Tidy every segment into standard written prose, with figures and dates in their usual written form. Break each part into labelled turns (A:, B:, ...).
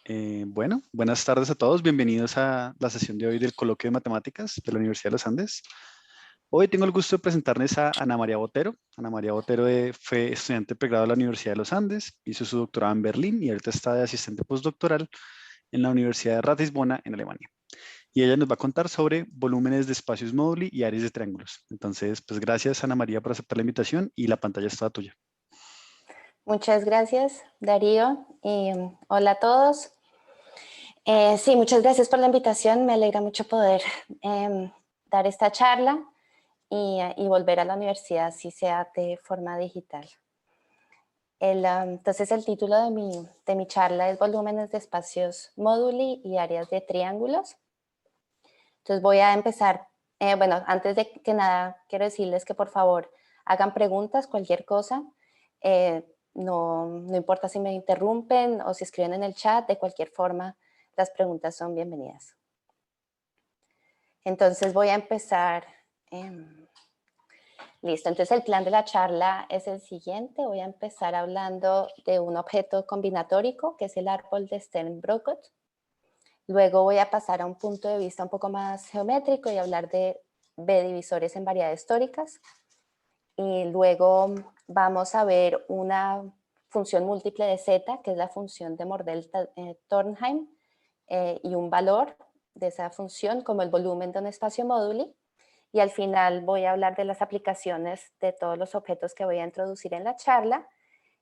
A: Bueno, buenas tardes a todos. Bienvenidos a la sesión de hoy del Coloquio de Matemáticas de la Universidad de los Andes. Hoy tengo el gusto de presentarles a Ana María Botero. Ana María Botero fue estudiante de pregrado de la Universidad de los Andes, hizo su doctorado en Berlín y ahorita está de asistente postdoctoral en la Universidad de Ratisbona en Alemania. Y ella nos va a contar sobre volúmenes de espacios móduli y áreas de triángulos. Entonces, pues gracias Ana María por aceptar la invitación y la pantalla es toda tuya.
B: Muchas gracias, Darío, y hola a todos. Sí, muchas gracias por la invitación. Me alegra mucho poder dar esta charla y volver a la universidad, si sea de forma digital. Entonces, el título de mi charla es Volúmenes de espacios móduli y áreas de triángulos. Entonces, voy a empezar. Bueno, antes de que nada, quiero decirles que por favor hagan preguntas, cualquier cosa. No importa si me interrumpen o si escriben en el chat, de cualquier forma, las preguntas son bienvenidas. Entonces voy a empezar. Listo, entonces el plan de la charla es el siguiente. Voy a empezar hablando de un objeto combinatórico, que es el árbol de Stern-Brockott. Luego voy a pasar a un punto de vista un poco más geométrico y hablar de B divisores en variedades tóricas. Y luego vamos a ver una función múltiple de z, que es la función de Mordell-Thornheim, y un valor de esa función como el volumen de un espacio móduli. Y al final voy a hablar de las aplicaciones de todos los objetos que voy a introducir en la charla.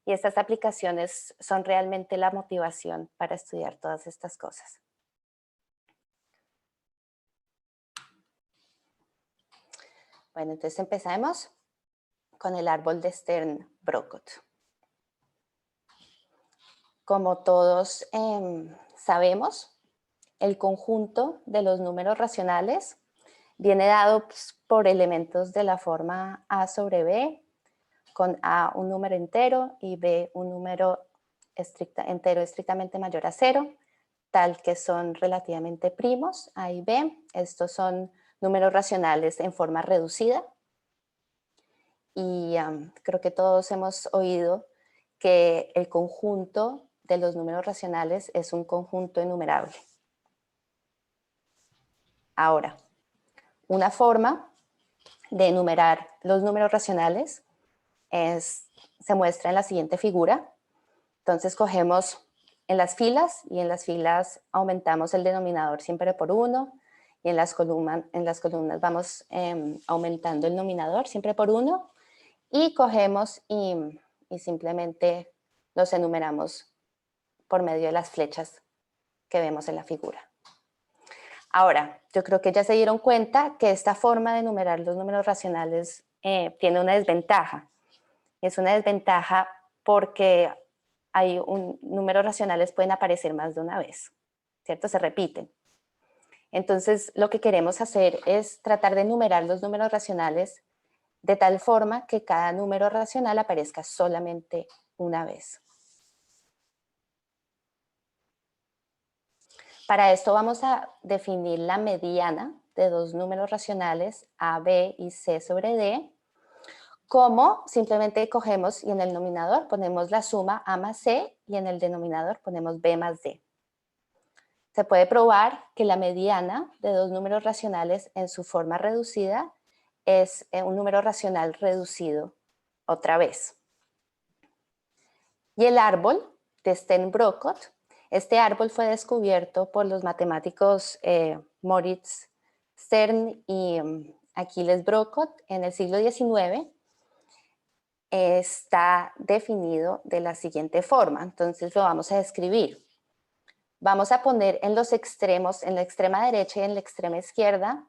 B: Y estas aplicaciones son realmente la motivación para estudiar todas estas cosas. Bueno, entonces empezamos con el árbol de Stern-Brockott. Como todos sabemos, el conjunto de los números racionales viene dado por elementos de la forma A sobre B, con A un número entero y B un número entero estrictamente mayor a 0, tal que son relativamente primos, A y B. Estos son números racionales en forma reducida. Y creo que todos hemos oído que el conjunto de los números racionales es un conjunto enumerable. Ahora, una forma de enumerar los números racionales se muestra en la siguiente figura. Entonces cogemos en las filas y en las filas aumentamos el denominador siempre por 1 y en las columnas vamos aumentando el nominador siempre por 1 y cogemos y simplemente los enumeramos por medio de las flechas que vemos en la figura. Ahora, yo creo que ya se dieron cuenta que esta forma de enumerar los números racionales tiene una desventaja. Es una desventaja porque números racionales pueden aparecer más de una vez, ¿cierto? Se repiten. Entonces, lo que queremos hacer es tratar de enumerar los números racionales de tal forma que cada número racional aparezca solamente una vez. Para esto vamos a definir la mediana de dos números racionales A, B y C sobre D, como simplemente cogemos y en el nominador ponemos la suma A más C y en el denominador ponemos B más D. Se puede probar que la mediana de dos números racionales en su forma reducida es un número racional reducido otra vez. Y el árbol de Stern-Brockott, este árbol fue descubierto por los matemáticos Moritz Stern y Achilles Brockott en el siglo XIX. Está definido de la siguiente forma, entonces lo vamos a describir. Vamos a poner en los extremos, en la extrema derecha y en la extrema izquierda,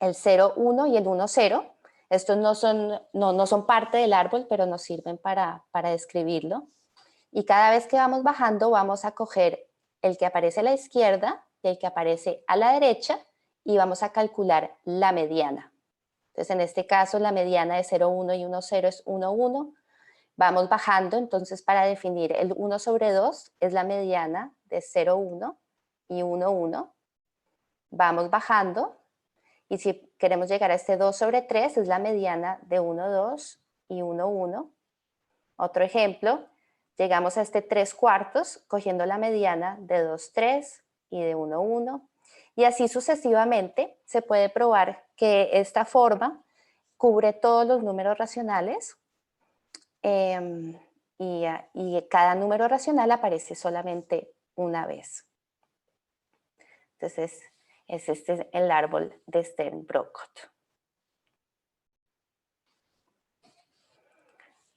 B: el 0, 1 y el 1, 0. Estos no son parte del árbol, pero nos sirven para describirlo. Y cada vez que vamos bajando, vamos a coger el que aparece a la izquierda y el que aparece a la derecha y vamos a calcular la mediana. Entonces, en este caso, la mediana de 0, 1 y 1, 0 es 1, 1. Vamos bajando, entonces, para definir el 1 sobre 2 es la mediana de 0, 1 y 1, 1. Vamos bajando y si queremos llegar a este 2 sobre 3 es la mediana de 1, 2 y 1, 1. Otro ejemplo, Llegamos a este 3/4 cogiendo la mediana de 2, 3 y de 1, 1. Y así sucesivamente se puede probar que esta forma cubre todos los números racionales y cada número racional aparece solamente una vez. Entonces, es este el árbol de Stern-Brockott.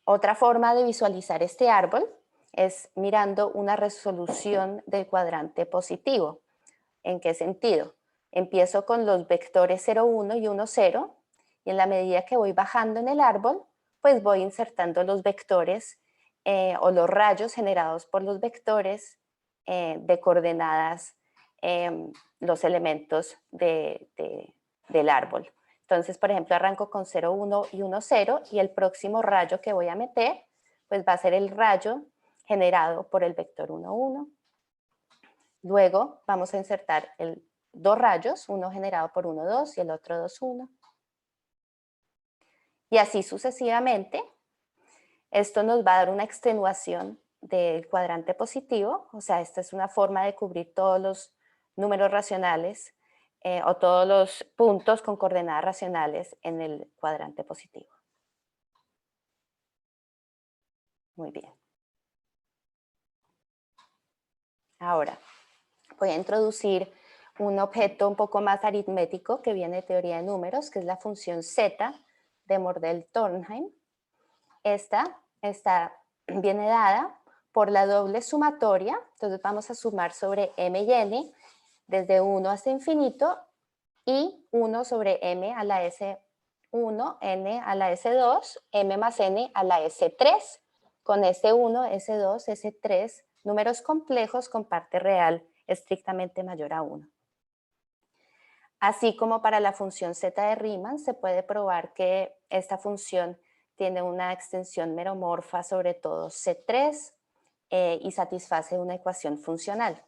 B: Otra forma de visualizar este árbol es mirando una resolución del cuadrante positivo. ¿En qué sentido? Empiezo con los vectores 0, 1 y 1, 0, y en la medida que voy bajando en el árbol, pues voy insertando los vectores o los rayos generados por los vectores de coordenadas, los elementos del árbol. Entonces, por ejemplo, arranco con 0, 1 y 1, 0, y el próximo rayo que voy a meter, pues va a ser el rayo generado por el vector 1, 1. Luego vamos a insertar dos rayos, uno generado por 1, 2 y el otro 2, 1. Y así sucesivamente. Esto nos va a dar una extenuación del cuadrante positivo, o sea, esta es una forma de cubrir todos los números racionales o todos los puntos con coordenadas racionales en el cuadrante positivo. Muy bien. Ahora, voy a introducir un objeto un poco más aritmético que viene de teoría de números, que es la función z de Mordell-Thornheim. Esta viene dada por la doble sumatoria, entonces vamos a sumar sobre m y n desde 1 hasta infinito y 1 sobre m a la S1, n a la S2, m más n a la S3, con S1, S2, S3, números complejos con parte real estrictamente mayor a 1. Así como para la función z de Riemann, se puede probar que esta función tiene una extensión meromorfa sobre todo C3 y satisface una ecuación funcional.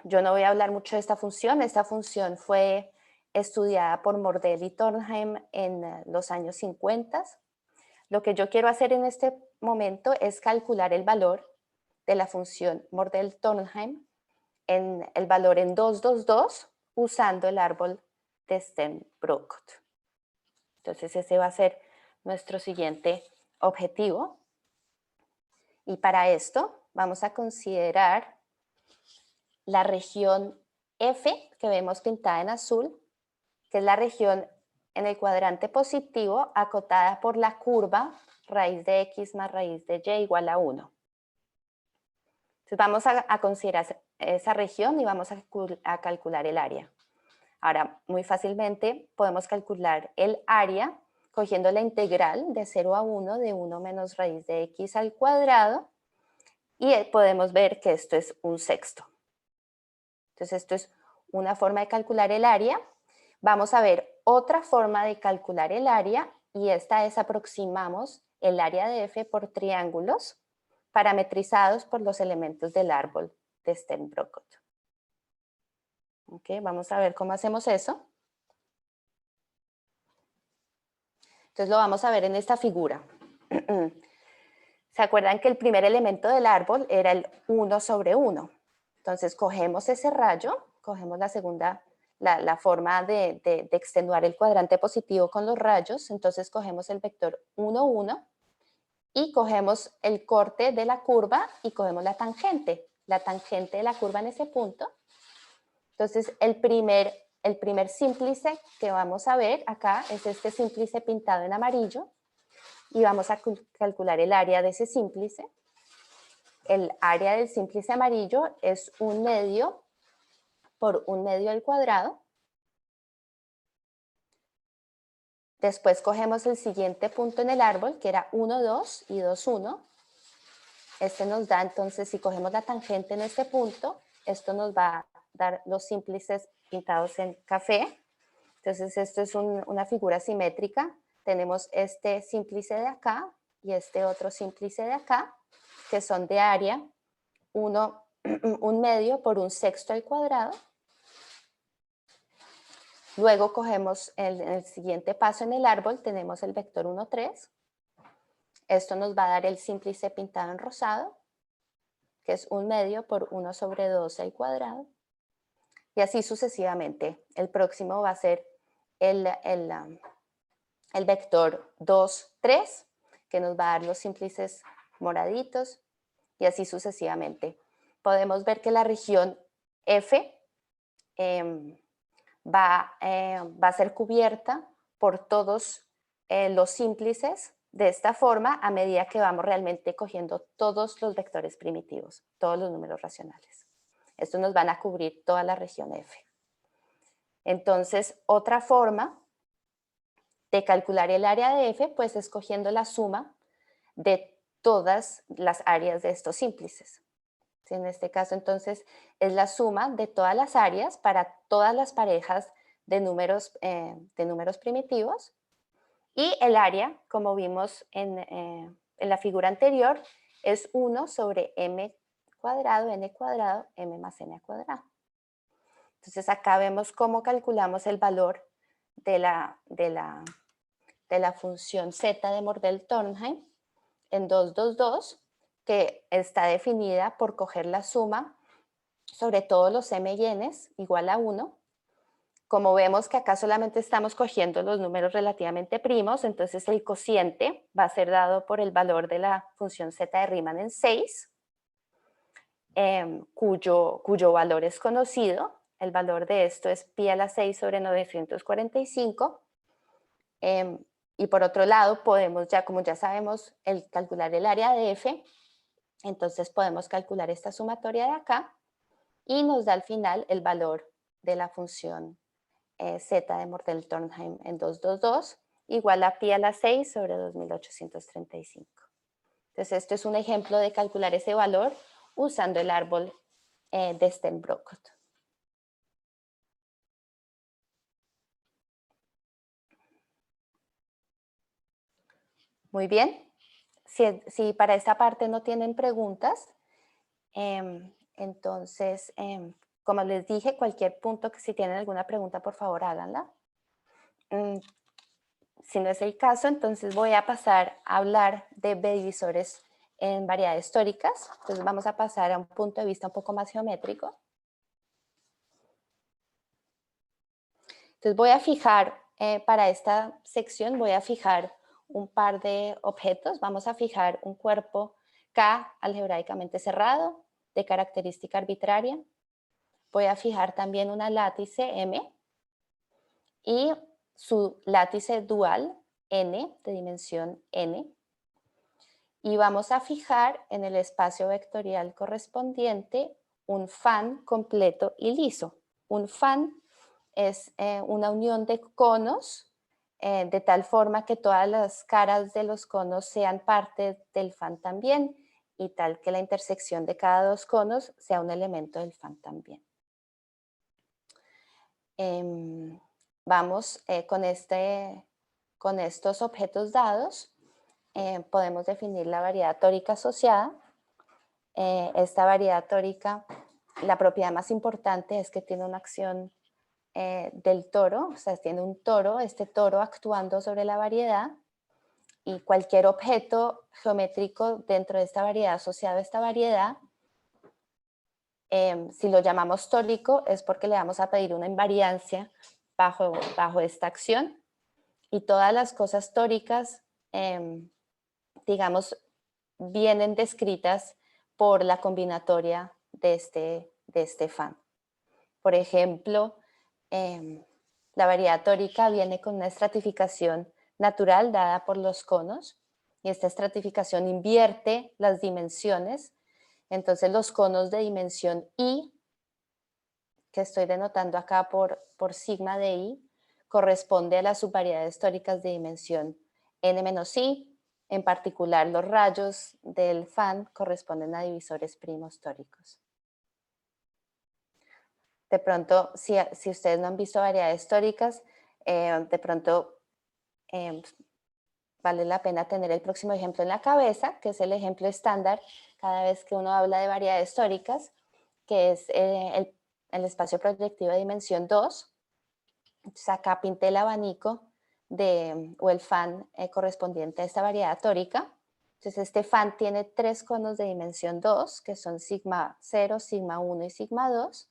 B: Yo no voy a hablar mucho de esta función. Esta función fue estudiada por Mordell y Thornheim en los años 50. Lo que yo quiero hacer en este momento es calcular el valor de la función Mordell-Thornheim, el valor en 2, 2, 2, usando el árbol de Stern-Brockott. Entonces ese va a ser nuestro siguiente objetivo. Y para esto vamos a considerar la región F que vemos pintada en azul, que es la región en el cuadrante positivo acotada por la curva raíz de x más raíz de y igual a 1. Entonces vamos a considerar esa región y vamos a calcular el área. Ahora, muy fácilmente podemos calcular el área cogiendo la integral de 0 a 1 de 1 menos raíz de x al cuadrado y podemos ver que esto es un sexto. Entonces esto es una forma de calcular el área. Vamos a ver otra forma de calcular el área y esta es aproximamos el área de F por triángulos parametrizados por los elementos del árbol de Stern-Brockott. Okay, vamos a ver cómo hacemos eso. Entonces lo vamos a ver en esta figura. ¿Se acuerdan que el primer elemento del árbol era el 1 sobre 1? Entonces cogemos ese rayo, cogemos la forma de extenuar el cuadrante positivo con los rayos, entonces cogemos el vector 1, 1 y cogemos el corte de la curva y cogemos la tangente de la curva en ese punto. Entonces el primer símplice que vamos a ver acá es este símplice pintado en amarillo y vamos a calcular el área de ese símplice. El área del símplice amarillo es 1 medio por 1 medio al cuadrado. Después cogemos el siguiente punto en el árbol, que era 1, 2 y 2, 1. Este nos da entonces, si cogemos la tangente en este punto, esto nos va a dar los símplices pintados en café. Entonces esto es una figura simétrica. Tenemos este símplice de acá y este otro símplice de acá, que son de área 1 medio por 1 sexto al cuadrado. Luego cogemos el siguiente paso en el árbol, tenemos el vector 1, 3. Esto nos va a dar el símplice pintado en rosado, que es 1/2 por 1 sobre 12 al cuadrado. Y así sucesivamente. El próximo va a ser el vector 2, 3, que nos va a dar los símplices moraditos, y así sucesivamente. Podemos ver que la región F va a ser cubierta por todos los símplices de esta forma a medida que vamos realmente cogiendo todos los vectores primitivos, todos los números racionales. Estos nos van a cubrir toda la región F. Entonces, otra forma de calcular el área de F, pues escogiendo la suma de todas las áreas de estos símplices. ¿Sí? En este caso, entonces, es la suma de todas las áreas para todas las parejas de números primitivos. Y el área, como vimos en la figura anterior, es 1 sobre m cuadrado, n cuadrado, m más n cuadrado. Entonces acá vemos cómo calculamos el valor de la función z de Mordell-Thornheim en 222, que está definida por coger la suma sobre todos los m y n igual a 1. Como vemos que acá solamente estamos cogiendo los números relativamente primos, entonces el cociente va a ser dado por el valor de la función z de Riemann en 6, cuyo valor es conocido. El valor de esto es pi a la 6 sobre 945. Y por otro lado, podemos ya, como ya sabemos, calcular el área de F. Entonces podemos calcular esta sumatoria de acá y nos da al final el valor de la función z de Mordell-Thornheim en 222 igual a pi a la 6 sobre 2835. Entonces esto es un ejemplo de calcular ese valor usando el árbol de Stern-Brockott. Muy bien. Si para esta parte no tienen preguntas, entonces, como les dije, cualquier punto que si tienen alguna pregunta, por favor háganla. Si no es el caso, entonces voy a pasar a hablar de B-divisores en variedades tóricas. Entonces vamos a pasar a un punto de vista un poco más geométrico. Entonces voy a fijar, para esta sección voy a fijar un par de objetos. Vamos a fijar un cuerpo K algebraicamente cerrado de característica arbitraria. Voy a fijar también una látice M y su látice dual N de dimensión N. Y vamos a fijar en el espacio vectorial correspondiente un fan completo y liso. Un fan es una unión de conos de tal forma que todas las caras de los conos sean parte del fan también y tal que la intersección de cada dos conos sea un elemento del fan también. Vamos con estos objetos dados, podemos definir la variedad tórica asociada. Esta variedad tórica, la propiedad más importante es que tiene una acción del toro, o sea, tiene un toro, este toro actuando sobre la variedad, y cualquier objeto geométrico dentro de esta variedad asociado a esta variedad, si lo llamamos tórico es porque le vamos a pedir una invariancia bajo esta acción, y todas las cosas tóricas, digamos, vienen descritas por la combinatoria de este fan. Por ejemplo, la variedad tórica viene con una estratificación natural dada por los conos, y esta estratificación invierte las dimensiones. Entonces los conos de dimensión I, que estoy denotando acá por sigma de I, corresponde a las subvariedades tóricas de dimensión n-i. En particular, los rayos del fan corresponden a divisores primos tóricos. De pronto, si ustedes no han visto variedades tóricas, de pronto vale la pena tener el próximo ejemplo en la cabeza, que es el ejemplo estándar cada vez que uno habla de variedades tóricas, que es el espacio proyectivo de dimensión 2. Entonces acá pinté el abanico o el fan correspondiente a esta variedad tórica. Entonces este fan tiene 3 conos de dimensión 2, que son sigma 0, sigma 1 y sigma 2.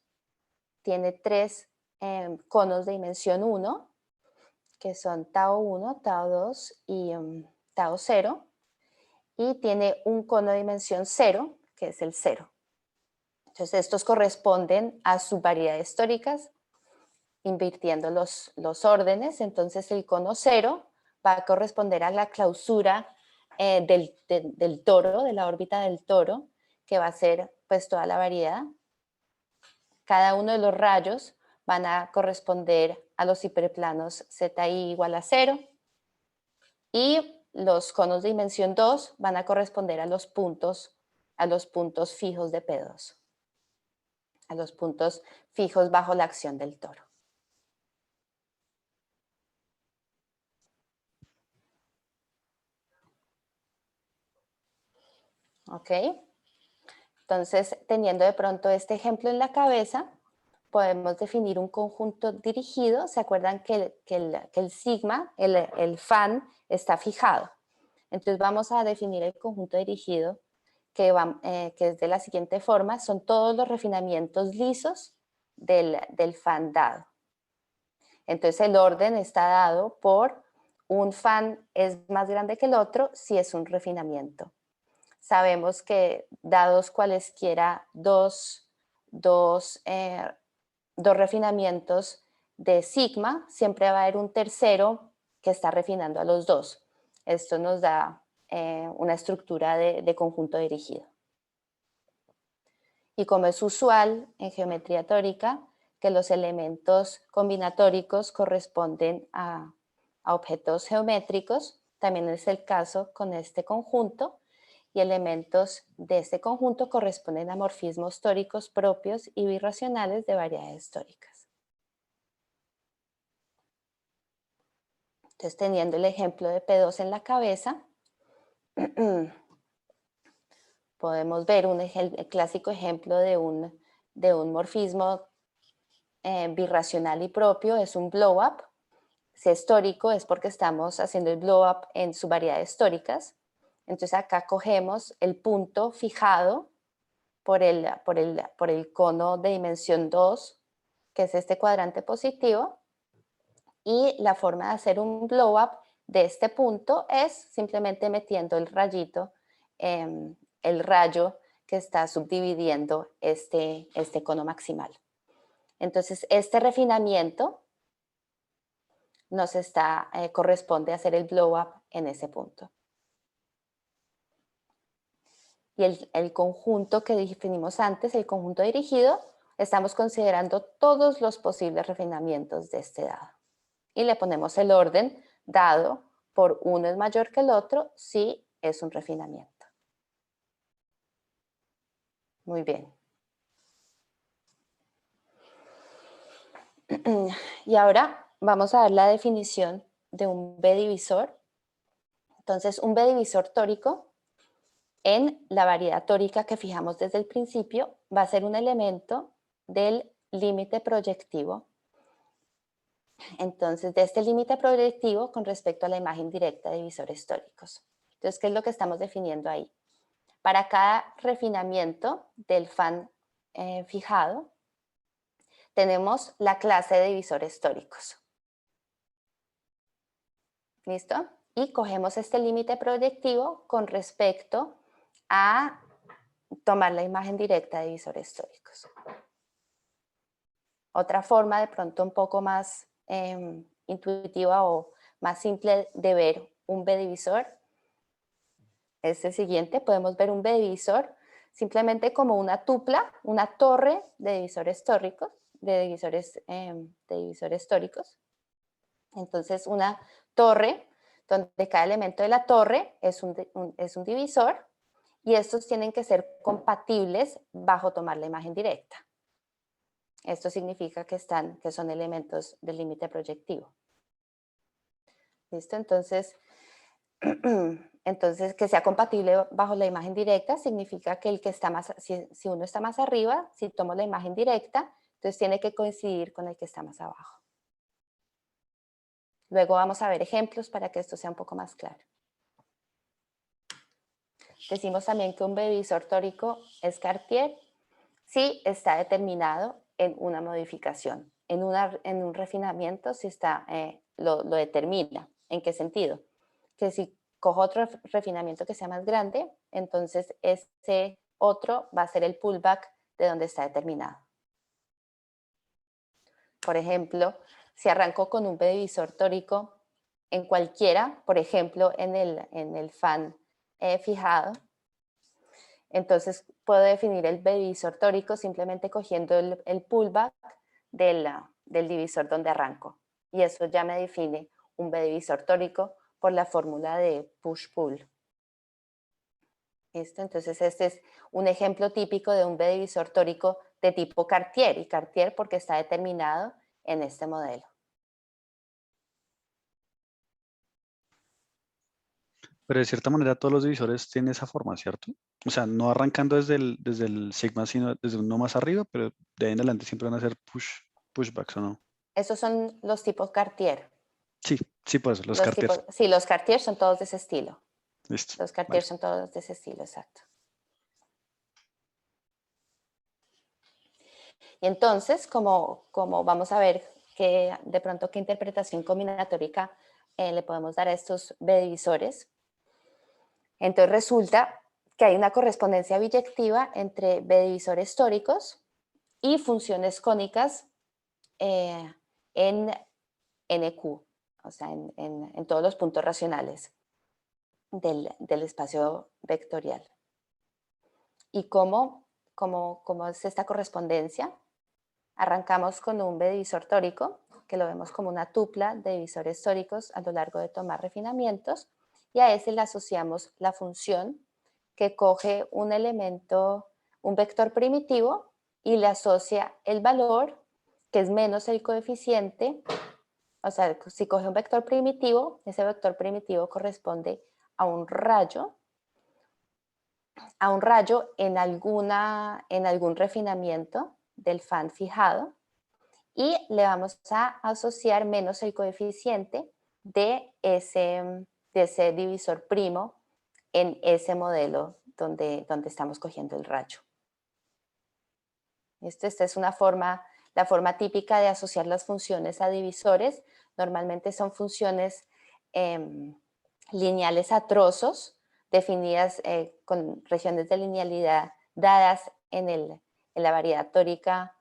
B: Tiene 3 conos de dimensión 1, que son tau 1, tau 2 y tau 0. Y tiene un cono de dimensión 0, que es el 0. Entonces estos corresponden a sus variedades históricas, invirtiendo los órdenes. Entonces el cono 0 va a corresponder a la clausura del toro, de la órbita del toro, que va a ser pues toda la variedad. Cada uno de los rayos van a corresponder a los hiperplanos ZI igual a 0 y los conos de dimensión 2 van a corresponder a los puntos fijos de P2, a los puntos fijos bajo la acción del toro. ¿Ok? Entonces, teniendo de pronto este ejemplo en la cabeza, podemos definir un conjunto dirigido. ¿Se acuerdan que el sigma, el fan, está fijado? Entonces vamos a definir el conjunto dirigido que es de la siguiente forma. Son todos los refinamientos lisos del fan dado. Entonces el orden está dado por un fan es más grande que el otro si es un refinamiento. Sabemos que dados cualesquiera dos refinamientos de sigma, siempre va a haber un tercero que está refinando a los dos. Esto nos da una estructura de conjunto dirigido. Y como es usual en geometría tórica, que los elementos combinatóricos corresponden a objetos geométricos, también es el caso con este conjunto, y elementos de este conjunto corresponden a morfismos tóricos propios y birracionales de variedades tóricas. Entonces, teniendo el ejemplo de P2 en la cabeza, podemos ver el clásico ejemplo de un morfismo birracional y propio, es un blow-up. Si es tórico es porque estamos haciendo el blow-up en sus variedades tóricas. Entonces acá cogemos el punto fijado por el cono de dimensión 2, que es este cuadrante positivo, y la forma de hacer un blow-up de este punto es simplemente metiendo el rayito, el rayo que está subdividiendo este cono maximal. Entonces, este refinamiento corresponde a hacer el blow-up en ese punto. Y el conjunto que definimos antes, el conjunto dirigido, estamos considerando todos los posibles refinamientos de este dado. Y le ponemos el orden dado por uno es mayor que el otro si es un refinamiento. Muy bien. Y ahora vamos a ver la definición de un B divisor. Entonces, un B divisor tórico en la variedad tórica que fijamos desde el principio va a ser un elemento del límite proyectivo. Entonces, de este límite proyectivo con respecto a la imagen directa de divisores tóricos. Entonces, ¿qué es lo que estamos definiendo ahí? Para cada refinamiento del fan fijado, tenemos la clase de divisores tóricos. ¿Listo? Y cogemos este límite proyectivo con respecto a tomar la imagen directa de divisores tóricos. Otra forma de pronto un poco más intuitiva o más simple de ver un B divisor es el siguiente. Podemos ver un B divisor simplemente como una tupla, una torre de divisores tóricos, de divisores tóricos. Entonces, una torre donde cada elemento de la torre es un divisor y estos tienen que ser compatibles bajo tomar la imagen directa. Esto significa que son elementos del límite proyectivo. ¿Listo? Entonces, que sea compatible bajo la imagen directa significa que si uno está más arriba, si tomo la imagen directa, entonces tiene que coincidir con el que está más abajo. Luego vamos a ver ejemplos para que esto sea un poco más claro. decimos también que un B-divisor tórico es Cartier si está determinado en una modificación, en un refinamiento, si está, lo determina. ¿En qué sentido? Que si cojo otro refinamiento que sea más grande, entonces ese otro va a ser el pullback de donde está determinado. Por ejemplo, si arranco con un B-divisor tórico en cualquiera, por ejemplo, en el fan fijado, entonces puedo definir el B-divisor tórico simplemente cogiendo el pullback del divisor donde arranco. Y eso ya me define un B-divisor tórico por la fórmula de push-pull. ¿Listo? Entonces este es un ejemplo típico de un B-divisor tórico de tipo Cartier, y Cartier porque está determinado en este modelo.
A: Pero de cierta manera todos los divisores tienen esa forma, ¿cierto? O sea, no arrancando desde el sigma, sino desde uno más arriba, pero de ahí en adelante siempre van a ser pushbacks, ¿o no?
B: Esos son los tipos Cartier.
A: Sí, sí, por eso, los Cartier.
B: Sí, los Cartier son todos de ese estilo.
A: Listo,
B: Los Cartier
A: vale.
B: son todos de ese estilo, exacto. Y entonces, como vamos a ver que de pronto qué interpretación combinatórica le podemos dar a estos B-divisores, entonces resulta que hay una correspondencia biyectiva entre B-divisores tóricos y funciones cónicas en NQ, o sea, en todos los puntos racionales del espacio vectorial. ¿Y cómo es esta correspondencia? Arrancamos con un B-divisor tórico, que lo vemos como una tupla de divisores tóricos a lo largo de tomar refinamientos, y a ese le asociamos la función que coge un elemento, un vector primitivo, y le asocia el valor, que es menos el coeficiente. O sea, si coge un vector primitivo, ese vector primitivo corresponde a un rayo en algún refinamiento del fan fijado, y le vamos a asociar menos el coeficiente de ese divisor primo en ese modelo donde estamos cogiendo el rayo. Esta es la forma típica de asociar las funciones a divisores. Normalmente son funciones lineales a trozos, definidas con regiones de linealidad dadas en la variedad tórica,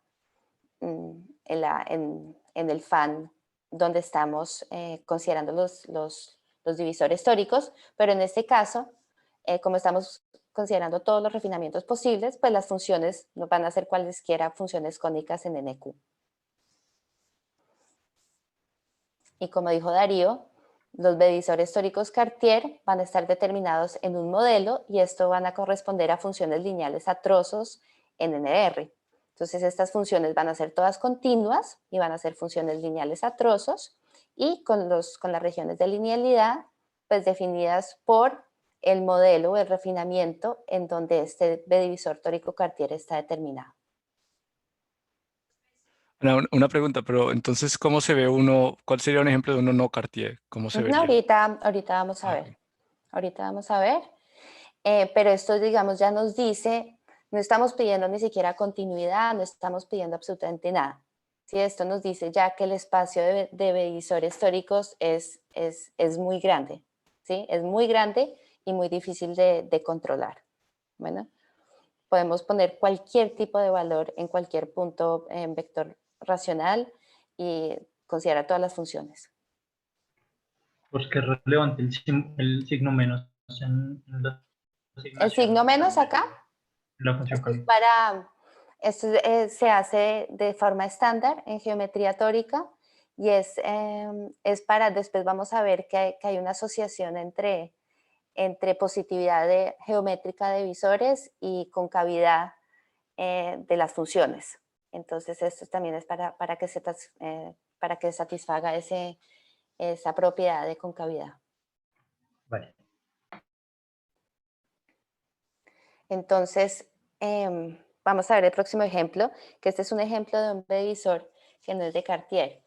B: en el fan donde estamos considerando los divisores tóricos, pero en este caso, como estamos considerando todos los refinamientos posibles, pues las funciones no van a ser cualesquiera funciones cónicas en NQ. Y como dijo Darío, los divisores tóricos Cartier van a estar determinados en un modelo, y esto van a corresponder a funciones lineales a trozos en NR. Entonces estas funciones van a ser todas continuas y van a ser funciones lineales a trozos, y con las regiones de linealidad pues definidas por el modelo o el refinamiento en donde este B-divisor tórico Cartier está determinado.
C: Una pregunta, pero entonces, ¿cómo se ve uno? ¿Cuál sería un ejemplo de uno no Cartier? ¿Cómo se vería?
B: Ahorita vamos a ver.
C: Ok.
B: Ahorita vamos a ver. Pero esto, digamos, ya nos dice, no estamos pidiendo ni siquiera continuidad, no estamos pidiendo absolutamente nada. ¿Sí? Esto nos dice ya que el espacio de B-divisores tóricos es muy grande, ¿sí? Es muy grande y muy difícil de controlar. Bueno, podemos poner cualquier tipo de valor en cualquier punto en vector racional y considerar todas las funciones.
D: Pues que es relevante el signo menos en la
B: El signo menos acá,
D: la función
B: esto es
D: cónica.
B: esto se hace de forma estándar en geometría tórica, y es para, después vamos a ver que hay una asociación entre positividad geométrica de visores y concavidad de las funciones. Entonces esto también es para que satisfaga esa propiedad de concavidad.
D: Vale.
B: Entonces, vamos a ver el próximo ejemplo, que este es un ejemplo de un B-divisor que no es de Cartier.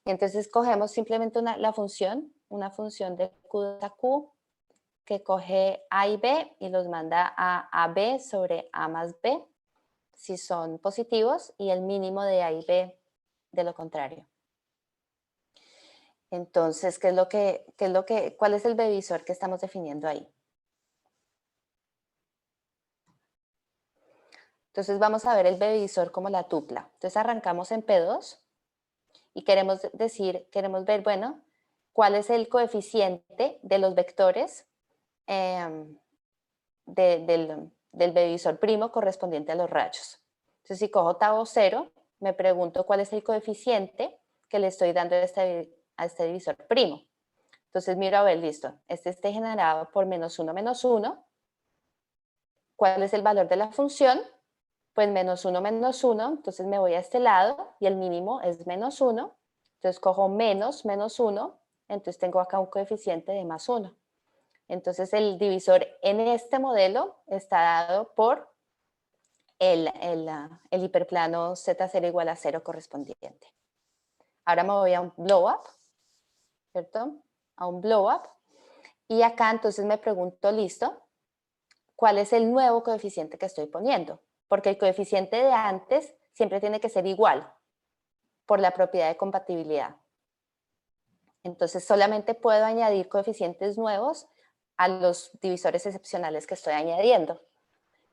B: Y entonces cogemos simplemente una función de Q a Q, que coge A y B y los manda a AB sobre A más B, si son positivos, y el mínimo de A y B de lo contrario. Entonces, ¿cuál es el B-visor que estamos definiendo ahí? Entonces vamos a ver el B-visor como la tupla. Entonces arrancamos en P2 y queremos ver, bueno, cuál es el coeficiente de los vectores del B-visor primo correspondiente a los rayos. Entonces si cojo tau 0, me pregunto cuál es el coeficiente que le estoy dando a este divisor primo. Entonces miro a ver, listo, este esté generado por -1, -1. ¿Cuál es el valor de la función? Pues -1, -1, entonces me voy a este lado y el mínimo es -1. Entonces cojo -1, entonces tengo acá un coeficiente de +1. Entonces el divisor en este modelo está dado por el hiperplano Z0 igual a 0 correspondiente. Ahora me voy a un blow up, ¿cierto? A un blow up. Y acá entonces me pregunto, listo, ¿cuál es el nuevo coeficiente que estoy poniendo? Porque el coeficiente de antes siempre tiene que ser igual por la propiedad de compatibilidad. Entonces solamente puedo añadir coeficientes nuevos a los divisores excepcionales que estoy añadiendo.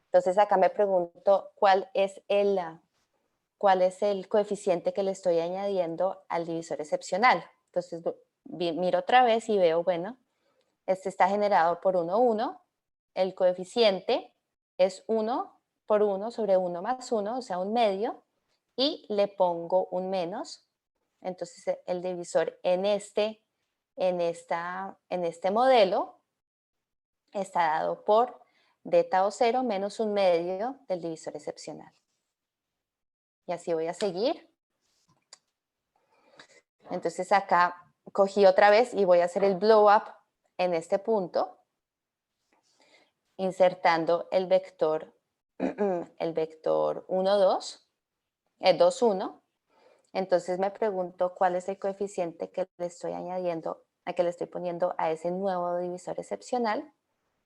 B: Entonces acá me pregunto cuál es el coeficiente que le estoy añadiendo al divisor excepcional. Entonces miro otra vez y veo, bueno, este está generado por 1, 1. El coeficiente es 1 por 1 sobre 1 más 1, o sea, un medio, y le pongo un menos. Entonces el divisor en este modelo está dado por d tau 0 menos un medio del divisor excepcional. Y así voy a seguir. Entonces acá cogí otra vez y voy a hacer el blow up en este punto, insertando el vector 1, 2, 2, 1. Entonces me pregunto cuál es el coeficiente que le estoy añadiendo, que le estoy poniendo a ese nuevo divisor excepcional.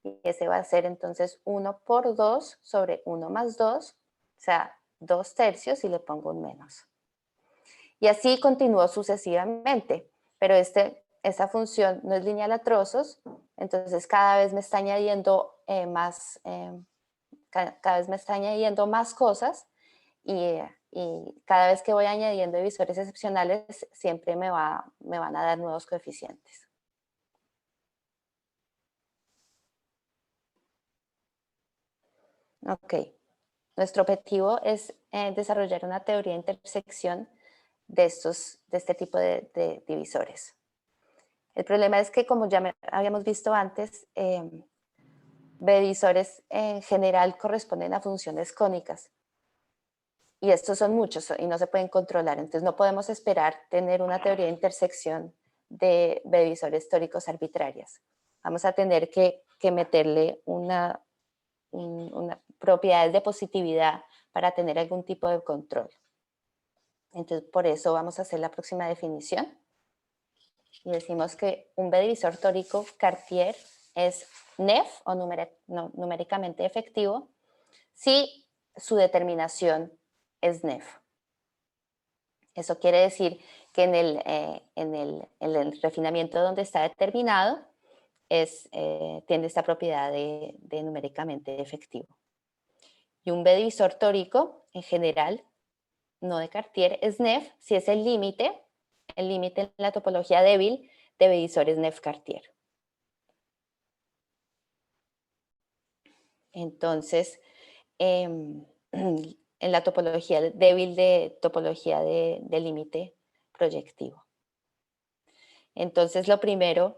B: Y ese va a ser entonces 1 por 2 sobre 1 más 2, o sea, 2 tercios, y le pongo un menos. Y así continúo sucesivamente, pero esa función no es lineal a trozos, entonces cada vez me está añadiendo más cosas, y cada vez que voy añadiendo divisores excepcionales siempre me van a dar nuevos coeficientes. Ok, nuestro objetivo es desarrollar una teoría de intersección de este tipo de divisores. El problema es que, como ya habíamos visto antes, B-divisores en general corresponden a funciones cónicas. Y estos son muchos y no se pueden controlar. Entonces no podemos esperar tener una teoría de intersección de B-divisores tóricos arbitrarias. Vamos a tener que meterle una propiedades de positividad para tener algún tipo de control. Entonces, por eso vamos a hacer la próxima definición. Y decimos que un B-divisor tórico Cartier es NEF, o numéricamente efectivo, si su determinación es NEF. Eso quiere decir que en el refinamiento donde está determinado tiene esta propiedad de numéricamente efectivo. Y un B-divisor tórico, en general, no de Cartier, es NEF si es el límite en la topología débil de B-divisores NEF-Cartier. Entonces, en la topología débil de topología de límite proyectivo. Entonces, lo primero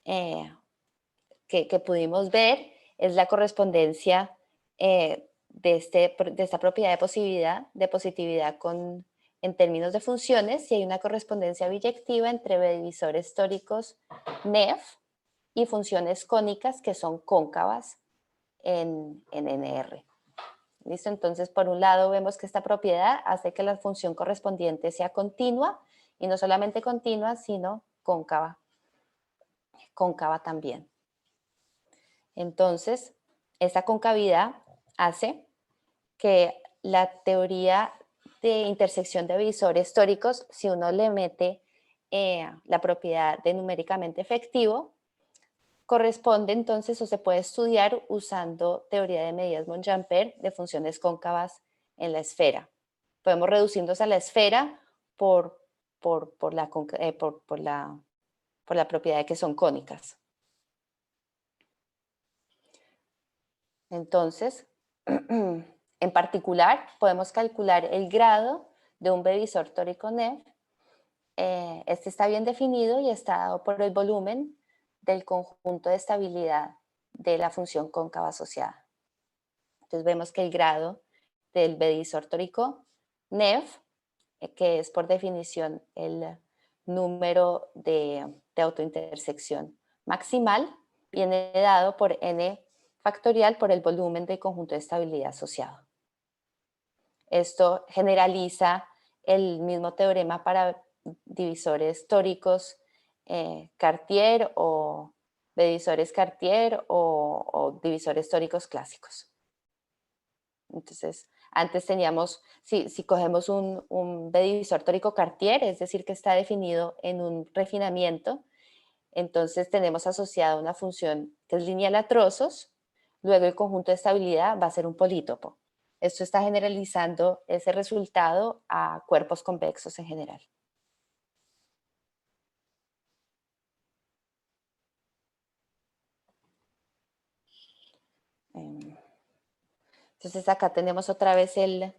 B: que pudimos ver es la correspondencia de esta propiedad de positividad en términos de funciones, si hay una correspondencia biyectiva entre B-divisores tóricos NEF y funciones cónicas que son cóncavas en NR. ¿Listo? Entonces, por un lado, vemos que esta propiedad hace que la función correspondiente sea continua, y no solamente continua, sino cóncava también. Entonces, esa concavidad hace que la teoría de intersección de visores tóricos, si uno le mete la propiedad de numéricamente efectivo, corresponde entonces o se puede estudiar usando teoría de medidas Monge-Ampère de funciones cóncavas en la esfera. Podemos reducirnos a la esfera por la propiedad de que son cónicas. Entonces, en particular, podemos calcular el grado de un B-visor tórico NEF. Este está bien definido y está dado por el volumen del conjunto de estabilidad de la función cóncava asociada. Entonces vemos que el grado del B-visor tórico NEF, que es por definición el número de autointersección maximal, viene dado por n factorial por el volumen del conjunto de estabilidad asociado. Esto generaliza el mismo teorema para divisores tóricos Cartier o divisores Cartier o divisores tóricos clásicos. Entonces, antes teníamos, si cogemos un divisor tórico Cartier, es decir, que está definido en un refinamiento, entonces tenemos asociada una función que es lineal a trozos, luego el conjunto de estabilidad va a ser un polítopo. Esto está generalizando ese resultado a cuerpos convexos en general. Entonces acá tenemos otra vez el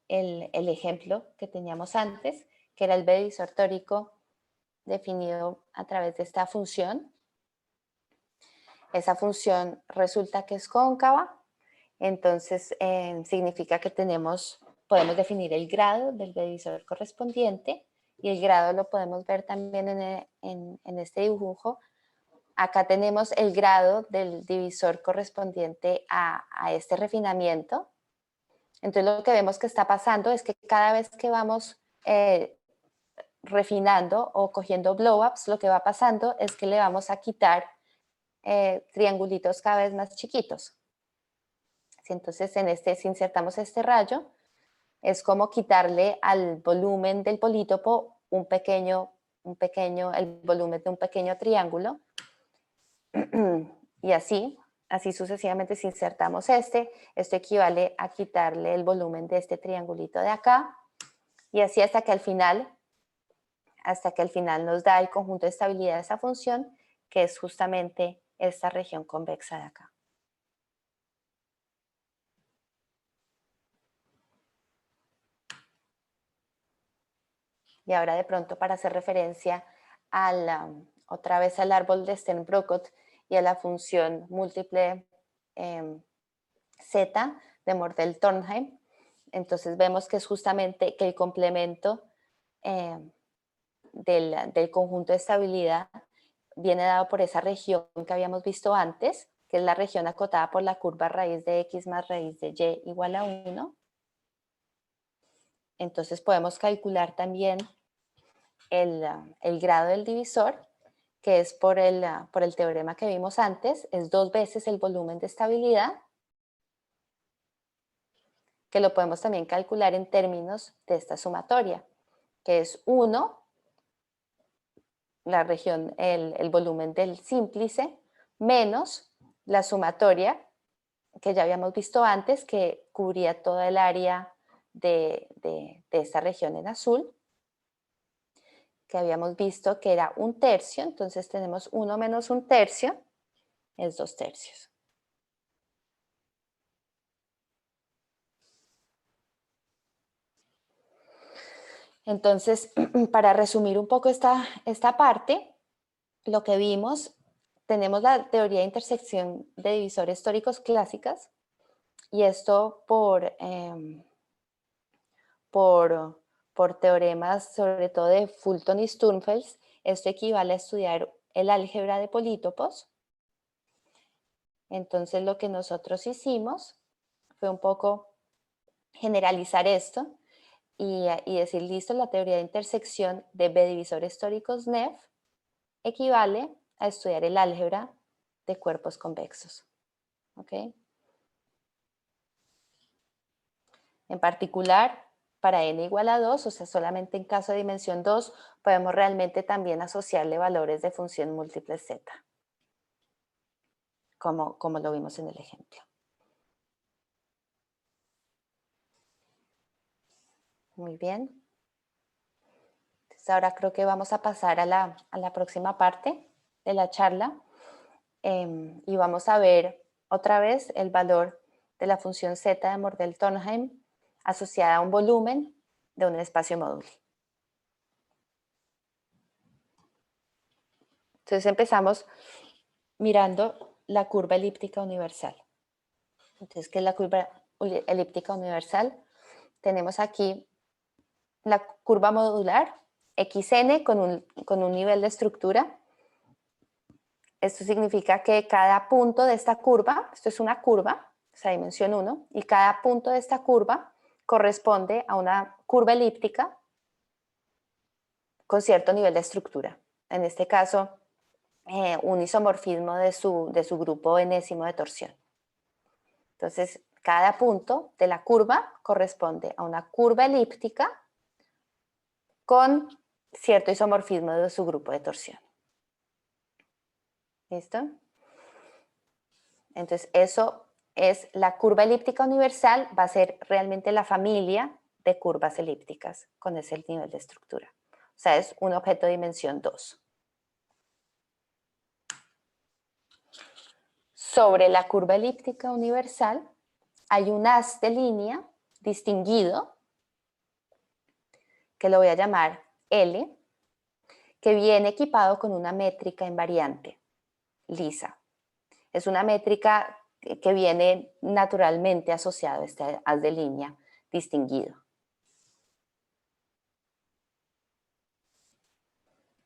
B: ejemplo que teníamos antes, que era el B-visor tórico definido a través de esta función. Esa función resulta que es cóncava, entonces significa que podemos definir el grado del B-visor correspondiente, y el grado lo podemos ver también en este dibujo. Acá tenemos el grado del divisor correspondiente a este refinamiento. Entonces lo que vemos que está pasando es que cada vez que vamos refinando o cogiendo blow-ups, lo que va pasando es que le vamos a quitar triangulitos cada vez más chiquitos. Entonces si insertamos este rayo, es como quitarle al volumen del polítopo el volumen de un pequeño triángulo. Y así sucesivamente, si insertamos esto equivale a quitarle el volumen de este triangulito de acá, y así hasta que al final nos da el conjunto de estabilidad de esa función, que es justamente esta región convexa de acá. Y ahora de pronto, para hacer referencia otra vez al árbol de Stern-Brockott y a la función múltiple Z de Mordell-Thornheim, entonces vemos que es justamente que el complemento del conjunto de estabilidad viene dado por esa región que habíamos visto antes, que es la región acotada por la curva raíz de x más raíz de y igual a 1. Entonces podemos calcular también el grado del divisor, que es por el teorema que vimos antes, es 2 veces el volumen de estabilidad, que lo podemos también calcular en términos de esta sumatoria, que es 1, la región, el volumen del símplice, menos la sumatoria que ya habíamos visto antes, que cubría toda el área de esta región en azul, que habíamos visto que era 1/3, entonces tenemos 1 menos 1/3, es 2/3. Entonces, para resumir un poco esta parte, lo que vimos, tenemos la teoría de intersección de divisores tóricos clásicas, y esto por teoremas sobre todo de Fulton y Sturmfeld. Esto equivale a estudiar el álgebra de polítopos. Entonces lo que nosotros hicimos fue un poco generalizar esto y decir, listo, la teoría de intersección de B divisores tóricos NEF equivale a estudiar el álgebra de cuerpos convexos. ¿ok? En particular, para n igual a 2, o sea, solamente en caso de dimensión 2, podemos realmente también asociarle valores de función múltiples z, como lo vimos en el ejemplo. Muy bien. Entonces, ahora creo que vamos a pasar a la próxima parte de la charla y vamos a ver otra vez el valor de la función z de Mordell-Thornheim asociada a un volumen de un espacio módulo. Entonces empezamos mirando la curva elíptica universal. Entonces, ¿qué es la curva elíptica universal? Tenemos aquí la curva modular, xn con un nivel de estructura. Esto significa que cada punto de esta curva, esto es una curva, o sea, dimensión 1, y cada punto de esta curva corresponde a una curva elíptica con cierto nivel de estructura. En este caso, un isomorfismo de su grupo enésimo de torsión. Entonces, cada punto de la curva corresponde a una curva elíptica con cierto isomorfismo de su grupo de torsión. ¿Listo? Entonces, eso es la curva elíptica universal, va a ser realmente la familia de curvas elípticas con ese nivel de estructura. O sea, es un objeto de dimensión 2. Sobre la curva elíptica universal hay un haz de línea distinguido, que lo voy a llamar L, que viene equipado con una métrica invariante, lisa. Es una métrica que viene naturalmente asociada a este haz de línea distinguido.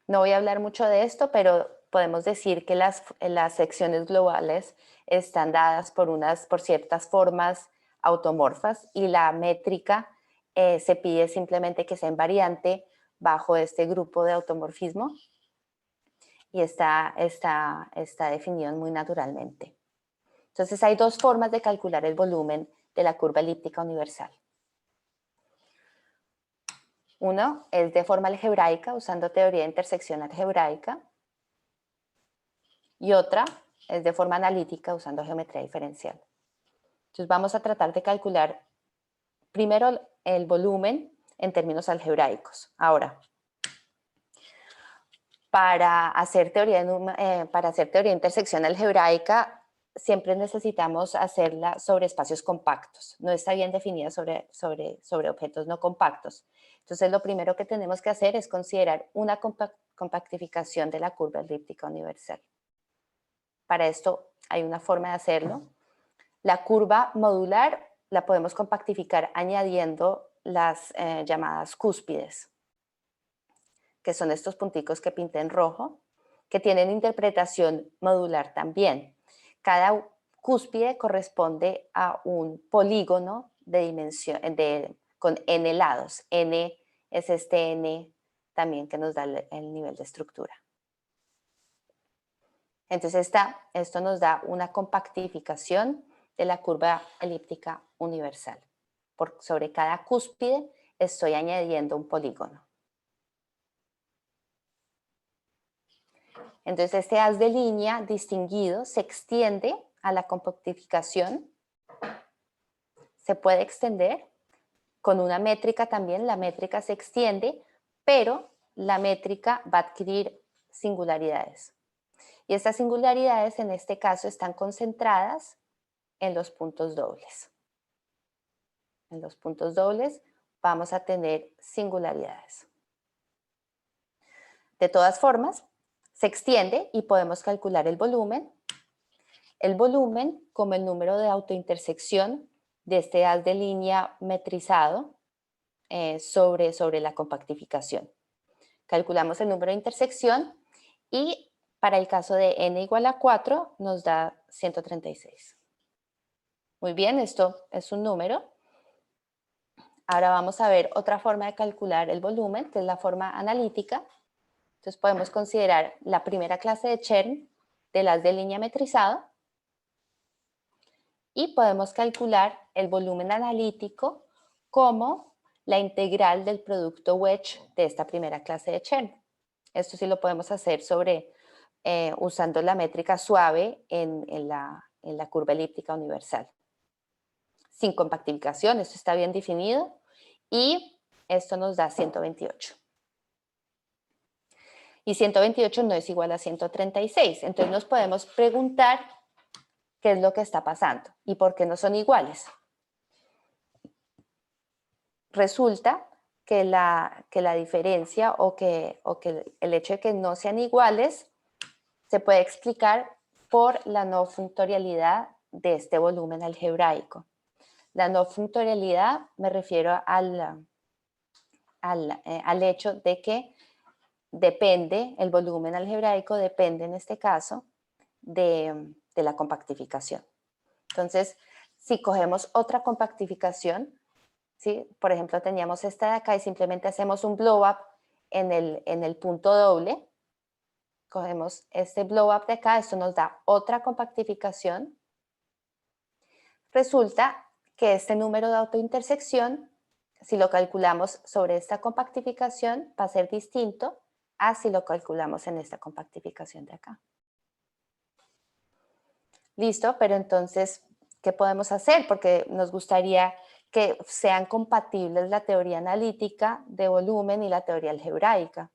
B: No voy a hablar mucho de esto, pero podemos decir que las secciones globales están dadas por ciertas formas automorfas y la métrica se pide simplemente que sea invariante bajo este grupo de automorfismo y está definido muy naturalmente. Entonces hay dos formas de calcular el volumen de la curva elíptica universal. Uno es de forma algebraica, usando teoría de intersección algebraica. Y otra es de forma analítica, usando geometría diferencial. Entonces vamos a tratar de calcular primero el volumen en términos algebraicos. Ahora, para hacer teoría de intersección algebraica, siempre necesitamos hacerla sobre espacios compactos. No está bien definida sobre objetos no compactos. Entonces, lo primero que tenemos que hacer es considerar una compactificación de la curva elíptica universal. Para esto hay una forma de hacerlo. La curva modular la podemos compactificar añadiendo las llamadas cúspides, que son estos punticos que pinté en rojo, que tienen interpretación modular también. Cada cúspide corresponde a un polígono de dimensión con n lados. N es este n también que nos da el nivel de estructura. Entonces esto nos da una compactificación de la curva elíptica universal. Sobre cada cúspide estoy añadiendo un polígono. Entonces este haz de línea distinguido se extiende a la compactificación. Se puede extender con una métrica también. La métrica se extiende, pero la métrica va a adquirir singularidades. Y estas singularidades en este caso están concentradas en los puntos dobles. En los puntos dobles vamos a tener singularidades. De todas formas, se extiende y podemos calcular el volumen. El volumen como el número de autointersección de este haz de línea metrizado sobre la compactificación. Calculamos el número de intersección y para el caso de n igual a 4 nos da 136. Muy bien, esto es un número. Ahora vamos a ver otra forma de calcular el volumen, que es la forma analítica. Entonces podemos considerar la primera clase de Chern del haz de línea metrizado. y podemos calcular el volumen analítico como la integral del producto wedge de esta primera clase de Chern. Esto sí lo podemos hacer usando la métrica suave en la curva elíptica universal. Sin compactificación, esto está bien definido y esto nos da 128. Y 128 no es igual a 136, entonces nos podemos preguntar qué es lo que está pasando y por qué no son iguales. Resulta que la diferencia o que el hecho de que no sean iguales se puede explicar por la no functorialidad de este volumen algebraico. La no functorialidad me refiero al hecho de que depende, el volumen algebraico depende en este caso de la compactificación. Entonces, si cogemos otra compactificación, ¿sí? Por ejemplo, teníamos esta de acá y simplemente hacemos un blow up en el punto doble. Cogemos este blow up de acá, esto nos da otra compactificación. Resulta que este número de autointersección, si lo calculamos sobre esta compactificación, va a ser distinto a si lo calculamos en esta compactificación de acá. Listo, pero entonces, ¿qué podemos hacer? Porque nos gustaría que sean compatibles la teoría analítica de volumen y la teoría algebraica.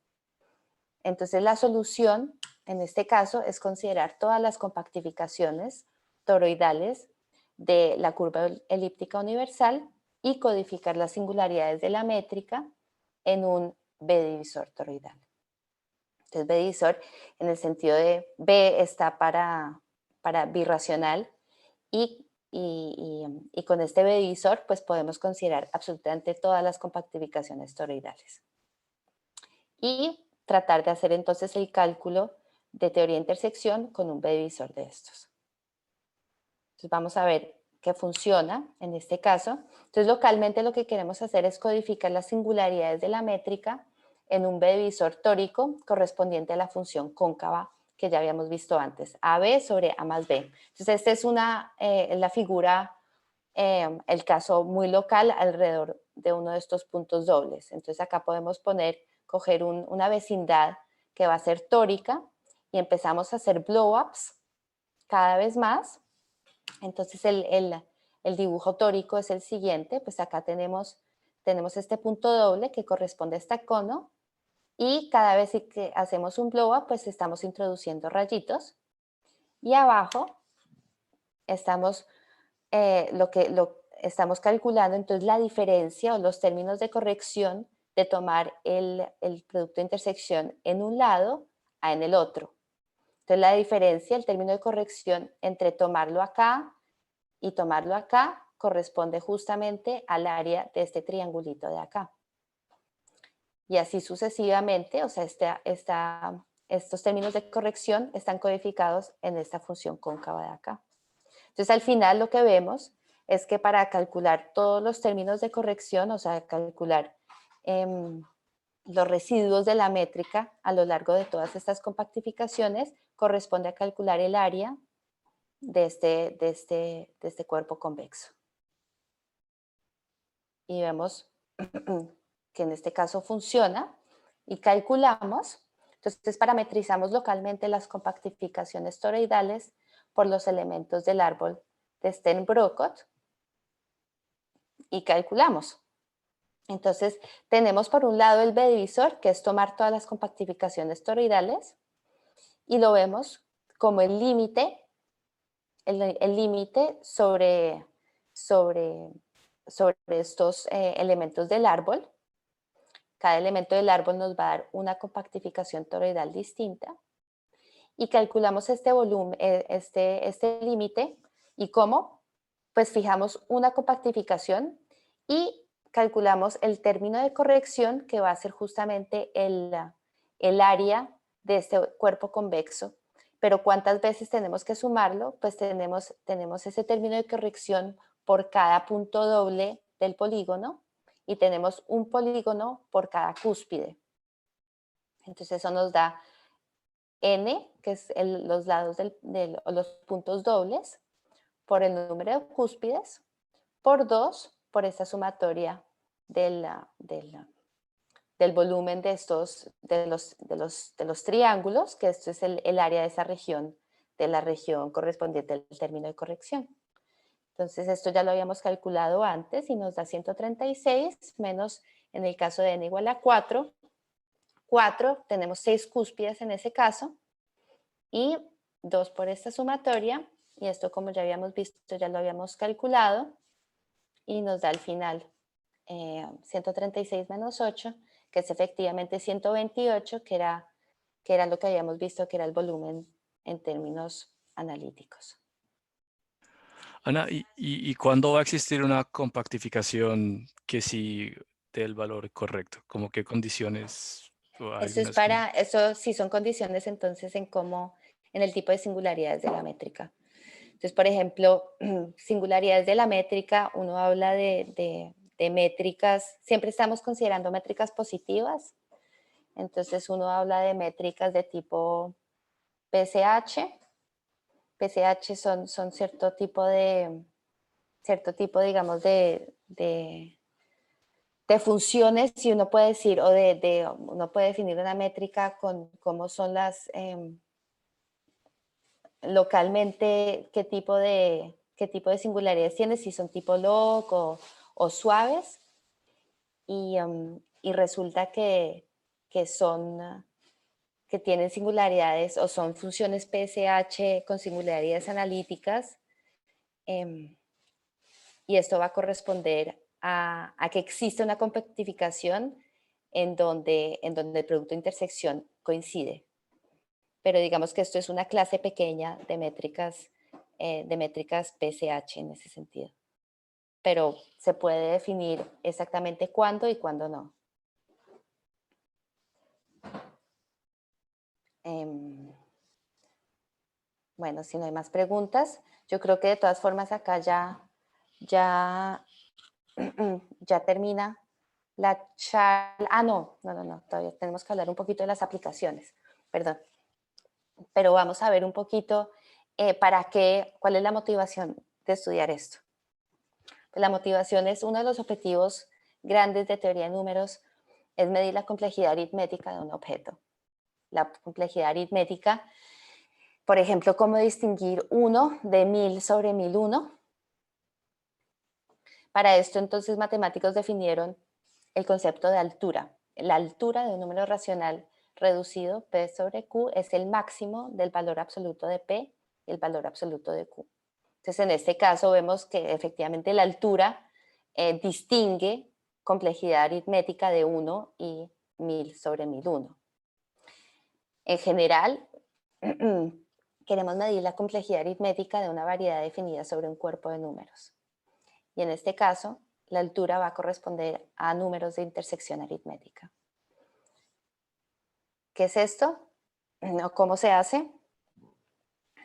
B: Entonces, la solución, en este caso, es considerar todas las compactificaciones toroidales de la curva elíptica universal y codificar las singularidades de la métrica en un B-divisor toroidal. Entonces, B-divisor en el sentido de B está para birracional y con este B-divisor pues podemos considerar absolutamente todas las compactificaciones toroidales. Y tratar de hacer entonces el cálculo de teoría de intersección con un B-divisor de estos. Entonces vamos a ver qué funciona en este caso. Entonces localmente lo que queremos hacer es codificar las singularidades de la métrica en un B-divisor tórico correspondiente a la función cóncava que ya habíamos visto antes, AB sobre A más B. Entonces esta es la figura, el caso muy local alrededor de uno de estos puntos dobles. Entonces acá podemos coger una vecindad que va a ser tórica y empezamos a hacer blow-ups cada vez más. Entonces el dibujo tórico es el siguiente, pues acá tenemos este punto doble que corresponde a este cono y cada vez que hacemos un blow-up pues estamos introduciendo rayitos y abajo estamos estamos calculando entonces la diferencia o los términos de corrección de tomar el producto de intersección en un lado a en el otro. Entonces la diferencia, el término de corrección entre tomarlo acá y tomarlo acá corresponde justamente al área de este triangulito de acá. Y así sucesivamente, o sea, estos términos de corrección están codificados en esta función cóncava de acá. Entonces al final lo que vemos es que para calcular todos los términos de corrección, o sea, calcular los residuos de la métrica a lo largo de todas estas compactificaciones, corresponde a calcular el área de este cuerpo convexo. Y vemos que en este caso funciona y calculamos, entonces parametrizamos localmente las compactificaciones toroidales por los elementos del árbol de Stern-Brockott y calculamos. Entonces tenemos por un lado el B-divisor, que es tomar todas las compactificaciones toroidales y lo vemos como el límite sobre estos elementos del árbol. Cada elemento del árbol nos va a dar una compactificación toroidal distinta y calculamos este volumen, este límite y cómo, pues fijamos una compactificación y calculamos el término de corrección que va a ser justamente el área de este cuerpo convexo. Pero ¿cuántas veces tenemos que sumarlo? Pues tenemos ese término de corrección por cada punto doble del polígono y tenemos un polígono por cada cúspide. Entonces eso nos da n, que es los lados los puntos dobles, por el número de cúspides por 2 por esta sumatoria del volumen de los triángulos, que esto es el área de esa región, de la región correspondiente al término de corrección. Entonces esto ya lo habíamos calculado antes y nos da 136 menos, en el caso de n igual a 4, tenemos 6 cúspides en ese caso, y 2 por esta sumatoria, y esto como ya habíamos visto, ya lo habíamos calculado, y nos da al final 136 menos 8, que es efectivamente 128, que era lo que habíamos visto, que era el volumen en términos analíticos.
C: Ana, ¿y cuándo va a existir una compactificación que sí dé el valor correcto? ¿Cómo qué condiciones? O
B: Eso es
C: algunas
B: eso sí son condiciones entonces en el tipo de singularidades de la métrica. Entonces, por ejemplo, singularidades de la métrica, uno habla de métricas, siempre estamos considerando métricas positivas, entonces uno habla de métricas de tipo PSH. PSH son cierto tipo, digamos, de funciones, y uno puede decir, uno puede definir una métrica con cómo son las, localmente, qué tipo de singularidades tiene, si son tipo log o suaves, y resulta que tienen singularidades o son funciones PSH con singularidades analíticas, y esto va a corresponder a que existe una compactificación en donde el producto de intersección coincide. Pero digamos que esto es una clase pequeña de métricas PSH en ese sentido. Pero se puede definir exactamente cuándo y cuándo no. Bueno, si no hay más preguntas, yo creo que de todas formas acá ya termina la charla. Ah, no, todavía tenemos que hablar un poquito de las aplicaciones, perdón. Pero vamos a ver un poquito cuál es la motivación de estudiar esto. Pues la motivación es uno de los objetivos grandes de teoría de números, es medir la complejidad aritmética de un objeto. La complejidad aritmética, por ejemplo, cómo distinguir 1 de 1000 sobre 1001. Para esto, entonces, matemáticos definieron el concepto de altura. La altura de un número racional reducido, P sobre Q, es el máximo del valor absoluto de P y el valor absoluto de Q. Entonces, en este caso vemos que efectivamente la altura distingue complejidad aritmética de 1 y 1000 sobre 1001. En general, queremos medir la complejidad aritmética de una variedad definida sobre un cuerpo de números. Y en este caso, la altura va a corresponder a números de intersección aritmética. ¿Qué es esto? ¿Cómo se hace?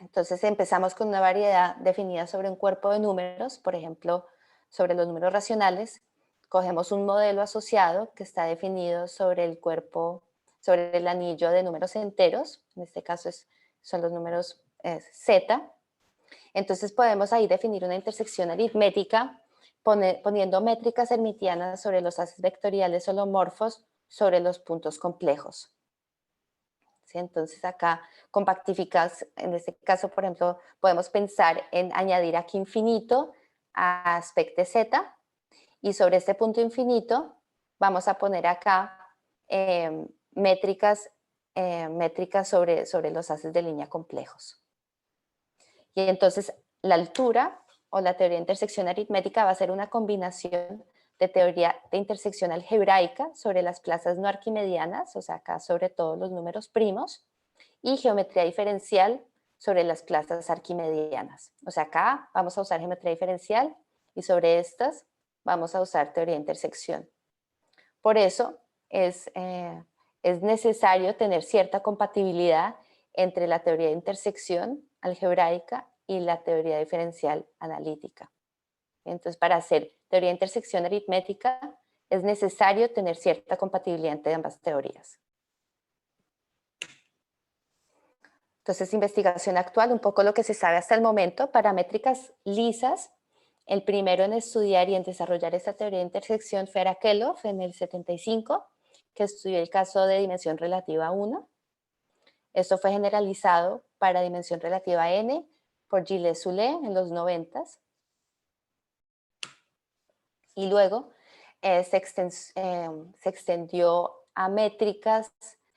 B: Entonces empezamos con una variedad definida sobre un cuerpo de números, por ejemplo, sobre los números racionales. Cogemos un modelo asociado que está definido sobre el cuerpo, sobre el anillo de números enteros, en este caso son los números Z. Entonces podemos ahí definir una intersección aritmética poniendo métricas hermitianas sobre los haces vectoriales holomorfos sobre los puntos complejos. ¿Sí? Entonces acá compactificas, en este caso, por ejemplo, podemos pensar en añadir aquí infinito a aspecto Z, y sobre este punto infinito vamos a poner acá métricas sobre los haces de línea complejos. Y entonces la altura o la teoría de intersección aritmética va a ser una combinación de teoría de intersección algebraica sobre las plazas no arquimedianas, o sea, acá sobre todos los números primos, y geometría diferencial sobre las plazas arquimedianas. O sea, acá vamos a usar geometría diferencial y sobre estas vamos a usar teoría de intersección. Por eso es necesario tener cierta compatibilidad entre la teoría de intersección algebraica y la teoría diferencial analítica. Entonces, para hacer teoría de intersección aritmética es necesario tener cierta compatibilidad entre ambas teorías. Entonces, investigación actual, un poco lo que se sabe hasta el momento, paramétricas lisas. El primero en estudiar y en desarrollar esta teoría de intersección fue Arakelov en el 75, que estudió el caso de dimensión relativa 1. Esto fue generalizado para dimensión relativa n por Gilles-Soulet en los 90. Y luego se extendió a métricas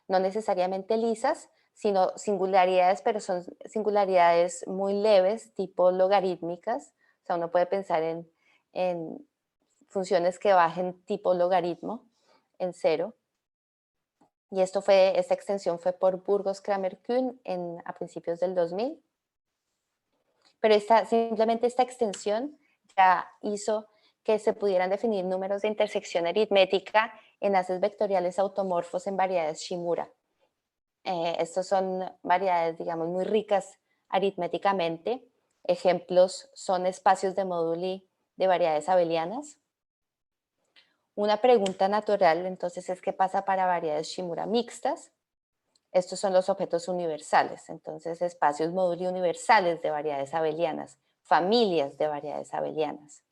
B: no necesariamente lisas, sino singularidades, pero son singularidades muy leves, tipo logarítmicas. O sea, uno puede pensar en funciones que bajen tipo logaritmo en 0. Y esta extensión fue por Burgos-Kramer-Kuhn a principios del 2000. Pero simplemente esta extensión ya hizo que se pudieran definir números de intersección aritmética en haces vectoriales automorfos en variedades Shimura. Estos son variedades, digamos, muy ricas aritméticamente. Ejemplos son espacios de móduli de variedades abelianas. Una pregunta natural, entonces, es qué pasa para variedades Shimura mixtas. Estos son los objetos universales, entonces espacios móduli universales de variedades abelianas, familias de variedades abelianas.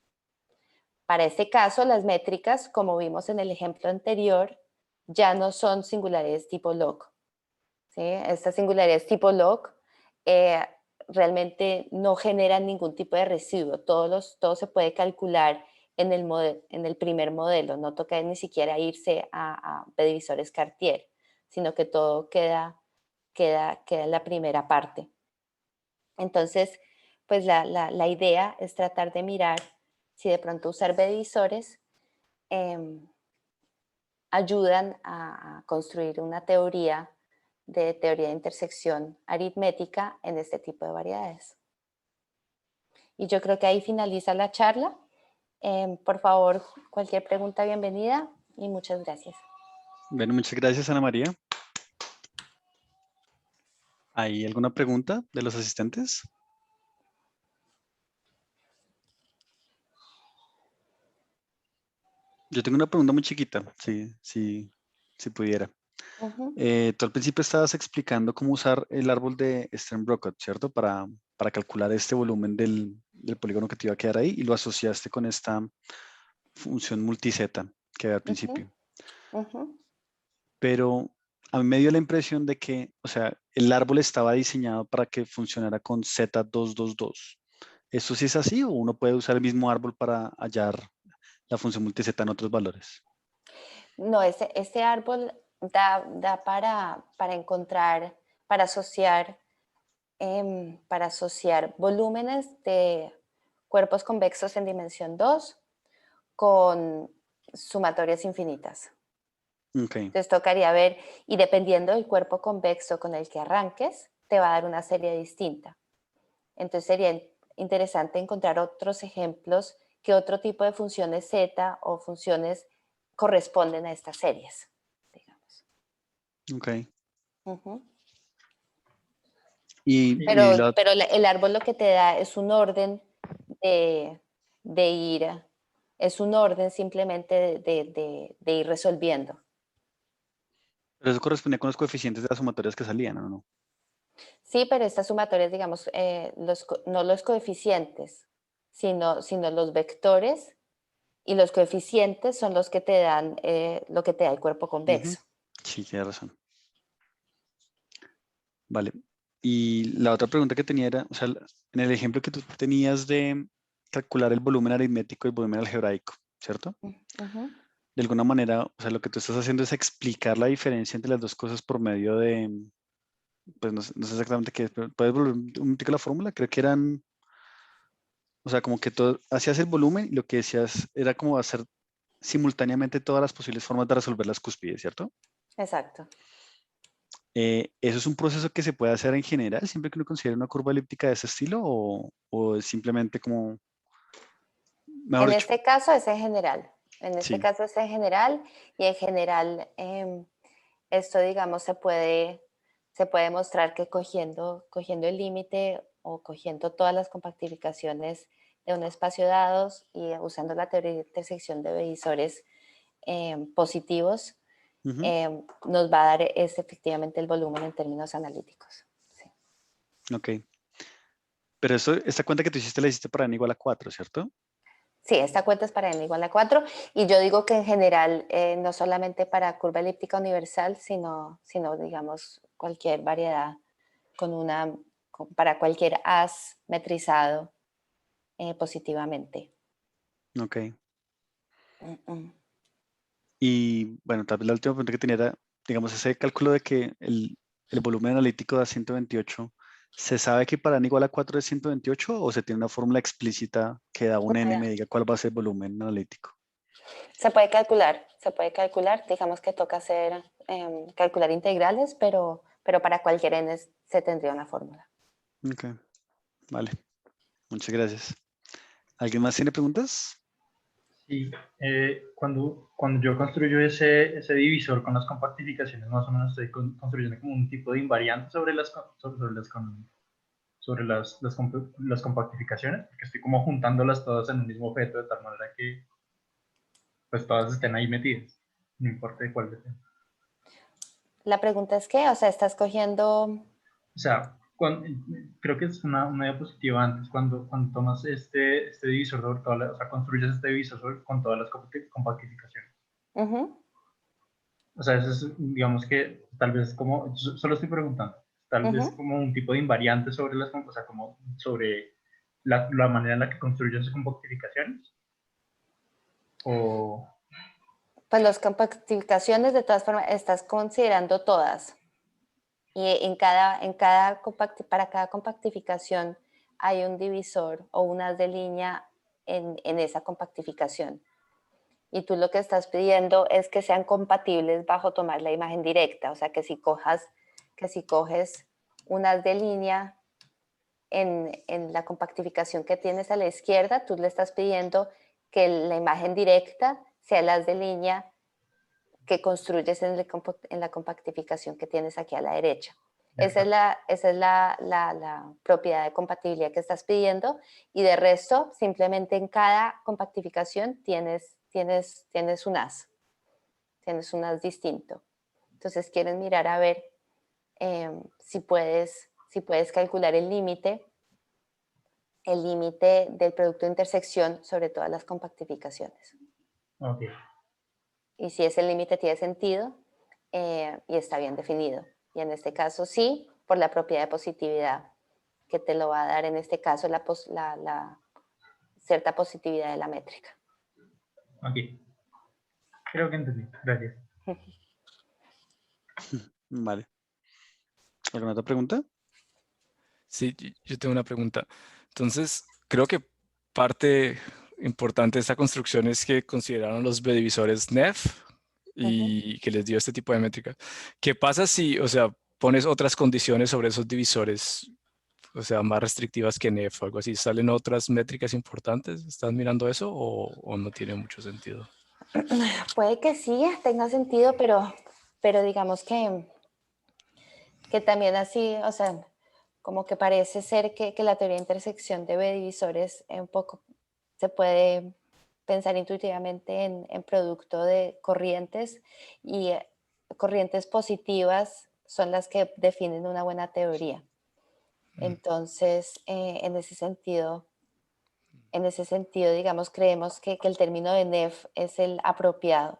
B: Para este caso, las métricas, como vimos en el ejemplo anterior, ya no son singularidades tipo log. ¿Sí? Estas singularidades tipo log realmente no generan ningún tipo de residuo. Todo se puede calcular en el primer modelo. No toca ni siquiera irse a divisores Cartier, sino que todo queda en la primera parte. Entonces, pues la idea es tratar de mirar si de pronto usar divisores ayudan a construir una teoría de intersección aritmética en este tipo de variedades. Y yo creo que ahí finaliza la charla. Por favor, cualquier pregunta, bienvenida y muchas gracias.
A: Bueno, muchas gracias, Ana María. ¿Hay alguna pregunta de los asistentes? Yo tengo una pregunta muy chiquita, si pudiera. Tú al principio estabas explicando cómo usar el árbol de Stern-Brokat, ¿cierto? Para calcular este volumen del polígono que te iba a quedar ahí y lo asociaste con esta función multizeta que había al principio. Pero a mí me dio la impresión de que, o sea, el árbol estaba diseñado para que funcionara con Z222. ¿Esto sí es así o uno puede usar el mismo árbol para hallar la función multizeta en otros valores?
B: No, ese árbol da para encontrar, para asociar volúmenes de cuerpos convexos en dimensión 2 con sumatorias infinitas.
A: Okay.
B: Entonces tocaría ver, y dependiendo del cuerpo convexo con el que arranques, te va a dar una serie distinta. Entonces sería interesante encontrar otros ejemplos que otro tipo de funciones Z o funciones corresponden a estas series, digamos.
A: Ok.
B: Pero el árbol lo que te da es un orden de ir, es un orden simplemente de ir resolviendo.
A: Pero eso correspondía con los coeficientes de las sumatorias que salían, ¿o no?
B: Sí, pero estas sumatorias, digamos, no los coeficientes, sino los vectores, y los coeficientes son los que te dan lo que te da el cuerpo convexo.
A: Sí, tienes razón. Vale. Y la otra pregunta que tenía era, o sea, en el ejemplo que tú tenías de calcular el volumen aritmético y el volumen algebraico, ¿cierto? De alguna manera, o sea, lo que tú estás haciendo es explicar la diferencia entre las dos cosas por medio de, pues no sé exactamente qué es, pero ¿puedes volver un momentico la fórmula? Creo que eran, o sea, como que todo, hacías el volumen y lo que decías era como hacer simultáneamente todas las posibles formas de resolver las cúspides, ¿cierto?
B: Exacto.
A: ¿Eso es un proceso que se puede hacer en general, siempre que uno considere una curva elíptica de ese estilo, o es simplemente como, mejor
B: En
A: dicho?
B: este caso es en general. En este
A: Sí.
B: caso es en general, y en general esto, digamos, se puede mostrar que cogiendo el límite o cogiendo todas las compactificaciones de un espacio dados y usando la teoría de intersección de divisores positivos, nos va a dar efectivamente el volumen en términos analíticos. Sí.
A: Ok. Pero esta cuenta que tú hiciste la hiciste para n igual a 4, ¿cierto?
B: Sí, esta cuenta es para n igual a 4 y yo digo que en general no solamente para curva elíptica universal, sino digamos cualquier variedad para cualquier haz metrizado positivamente.
A: Ok.
B: Mm, mm.
A: Y bueno, tal vez la última pregunta que tenía era, digamos, ese cálculo de que el volumen analítico da 128, ¿se sabe que para n igual a 4 es 128 o se tiene una fórmula explícita que da un n y me diga cuál va a ser el volumen analítico?
B: Se puede calcular, digamos que toca hacer, calcular integrales, pero para cualquier n se tendría una fórmula.
A: Ok, vale. Muchas gracias. ¿Alguien más tiene preguntas?
D: Sí, cuando yo construyo ese divisor con las compactificaciones, más o menos estoy construyendo como un tipo de invariante sobre las compactificaciones, porque estoy como juntándolas todas en un mismo objeto de tal manera que pues todas estén ahí metidas, no importa de cuál sea.
B: La pregunta es qué, o sea, estás cogiendo,
D: O sea, creo que es una diapositiva antes, cuando tomas este divisor sobre o sea, construyes este divisor con todas las compactificaciones.
B: ujú,
D: O sea, eso es, digamos que tal vez como, solo estoy preguntando, tal vez
B: ujú.
D: como un tipo de invariante sobre o sea, como sobre la manera en la que construyes esas compactificaciones. O,
B: Pues las compactificaciones de todas formas estás considerando todas. Y para cada compactificación hay un divisor o un haz de línea en esa compactificación. Y tú lo que estás pidiendo es que sean compatibles bajo tomar la imagen directa. O sea, que si coges un haz de línea en la compactificación que tienes a la izquierda, tú le estás pidiendo que la imagen directa sea el haz de línea que construyes en la compactificación que tienes aquí a la derecha. Esa es la propiedad de compatibilidad que estás pidiendo y de resto, simplemente en cada compactificación tienes un haz distinto. Entonces quieres mirar a ver si puedes calcular el límite del producto de intersección sobre todas las compactificaciones.
D: ok,
B: Y si ese límite tiene sentido y está bien definido. Y en este caso sí, por la propiedad de positividad que te lo va a dar en este caso la cierta positividad de la métrica.
D: ok, creo que entendí, gracias.
A: Vale. ¿Alguna otra pregunta?
C: Sí, yo tengo una pregunta. Entonces, creo que parte importante de esta construcción es que consideraron los bedivisores NEF
B: Ujú.
C: y que les dio este tipo de métrica. ¿Qué pasa si, o sea, pones otras condiciones sobre esos divisores, o sea, más restrictivas que NEF o algo así? ¿Salen otras métricas importantes? ¿Estás mirando eso o no tiene mucho sentido?
B: Puede que sí tenga sentido, pero digamos que también así, o sea, como que parece ser que la teoría de intersección de B divisores un poco se puede pensar intuitivamente en producto de corrientes y corrientes positivas son las que definen una buena teoría.
C: Mm,
B: Entonces, en ese sentido, digamos, creemos que el término de NEF es el apropiado,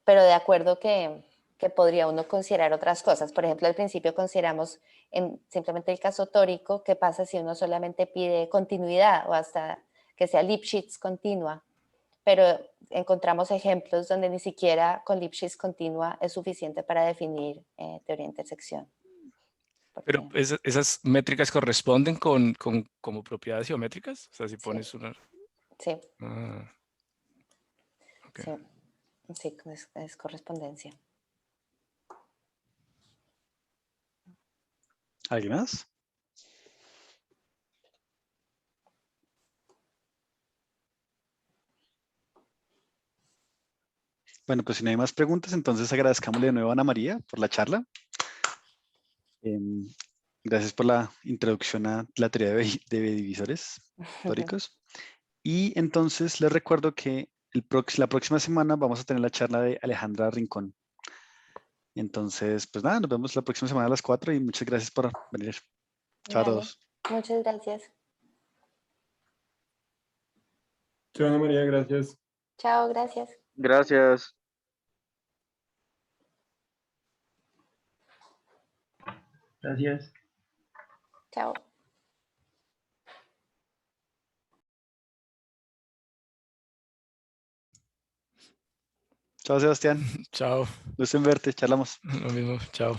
B: pero de acuerdo que podría uno considerar otras cosas. Por ejemplo, al principio consideramos simplemente el caso tórico, qué pasa si uno solamente pide continuidad o hasta que sea Lipschitz continua, pero encontramos ejemplos donde ni siquiera con Lipschitz continua es suficiente para definir teoría de intersección.
C: Pero
B: Porque,
C: esas métricas corresponden con como propiedades geométricas. O sea, si
B: sí,
C: pones una...
B: sí,
C: Ah, ok.
B: sí, sí, es correspondencia.
A: ¿Alguien más? Bueno, pues si no hay más preguntas, entonces agradezcámosle de nuevo a Ana María por la charla. Em, Gracias por la introducción a la teoría de divisores tóricos. Y entonces les recuerdo que la próxima semana vamos a tener la charla de Alejandra Rincón. Entonces, pues nada, nos vemos la próxima semana a las 4 y muchas gracias por venir. Chao a
B: Vale,
A: todos.
B: muchas gracias.
E: Chao, Ana María, gracias.
B: Chao, gracias.
F: Gracias.
D: Gracias.
B: Chao.
A: Chao, Sebastián.
C: Chao.
A: Gusto en verte. Charlamos.
C: Lo mismo. Chao.